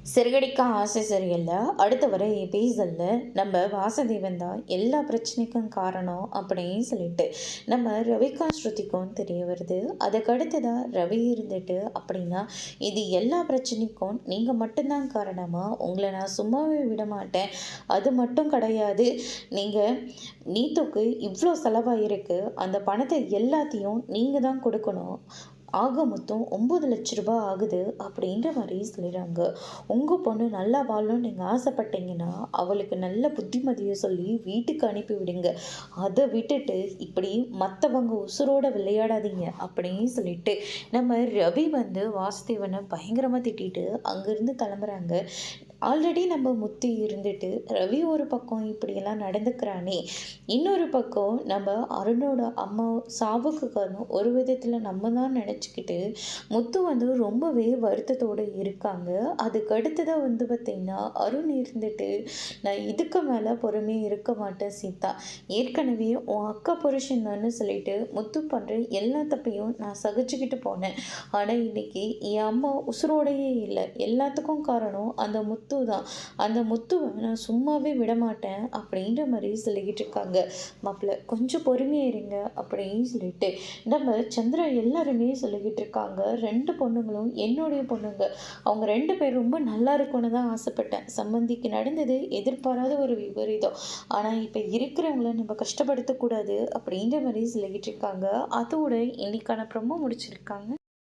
சிறுகடிக்க ஆசை சரியில்ல. அடுத்து வர எபிசோட்ல நம்ம வாசுதேவன் தான் எல்லா பிரச்சனைக்கும் காரணம் அப்படின்னு சொல்லிட்டு நம்ம ரவிக்கும் ஸ்ருதிக்கும் தெரிய வருது. அதுக்கடுத்து தான் ரவி இருந்துட்டு அப்படின்னா இது எல்லா பிரச்சனைக்கும் நீங்கள் மட்டும்தான் காரணமா, உங்களை நான் சும்மாவே விட மாட்டேன். அது மட்டும் கிடையாது, நீங்கள் நீத்துக்கு இவ்வளோ செலவாயிருக்கு, அந்த பணத்தை எல்லாத்தையும் நீங்கள் தான் கொடுக்கணும். ஆக மொத்தம் 9 லட்ச ரூபா ஆகுது அப்படின்ற மாதிரி சொல்லிடுறாங்க. உங்கள் பொண்ணு நல்லா வாழணும்னு நீங்கள் ஆசைப்பட்டீங்கன்னா அவளுக்கு நல்ல புத்திமதியை சொல்லி வீட்டுக்கு அனுப்பி விடுங்க. அதை விட்டுட்டு இப்படி மற்றவங்க உசுரோட விளையாடாதீங்க அப்படின்னு சொல்லிட்டு நம்ம ரவி வந்து வாசுதேவனை பயங்கரமாக திட்டிட்டு அங்கேருந்து கிளம்புறாங்க. ஆல்ரெடி நம்ம முத்தி இருந்துட்டு ரவி ஒரு பக்கம் இப்படியெல்லாம் நடந்துக்கிறானே, இன்னொரு பக்கம் நம்ம அருணோட அம்மா சாவுக்கு காரணம் ஒரு விதத்தில் நம்ம தான் நினச்சிக்கிட்டு முத்து வந்து ரொம்பவே வருத்தத்தோடு இருக்காங்க. அதுக்கு அடுத்ததாக வந்து பார்த்திங்கன்னா அருண் இருந்துட்டு நான் இதுக்கு மேலே பொறுமையாக இருக்க மாட்டேன் சீதா, ஏற்கனவே உன் அக்கா புருஷன்னு சொல்லிட்டு முத்து பண்ணுற எல்லா தப்பையும் நான் சகிச்சுக்கிட்டு போனேன். ஆனால் இன்னைக்கு என் அம்மா உசுரோடையே இல்லை, எல்லாத்துக்கும் காரணம் அந்த முத்து தான். அந்த முத்துவை நான் சும்மாவே விட மாட்டேன் அப்படின்ற மாதிரி சொல்லிக்கிட்டு இருக்காங்க. மாப்பிள்ள கொஞ்சம் பொறுமையாக இருங்க அப்படின்னு சொல்லிட்டு நம்ம சந்திரா எல்லாருமே சொல்லிக்கிட்டு இருக்காங்க. 2 பொண்ணுங்களும் என்னுடைய பொண்ணுங்க, அவங்க 2 பேர் ரொம்ப நல்லா இருக்கும்னு தான் ஆசைப்பட்டேன். சம்பந்திக்கு நடந்தது எதிர்பாராத ஒரு விபரீதம், ஆனால் இப்போ இருக்கிறவங்கள நம்ம கஷ்டப்படுத்தக்கூடாது அப்படின்ற மாதிரி சொல்லிக்கிட்டு இருக்காங்க. அதோட இன்னைக்கான ப்ரோமோ முடிச்சிருக்காங்க.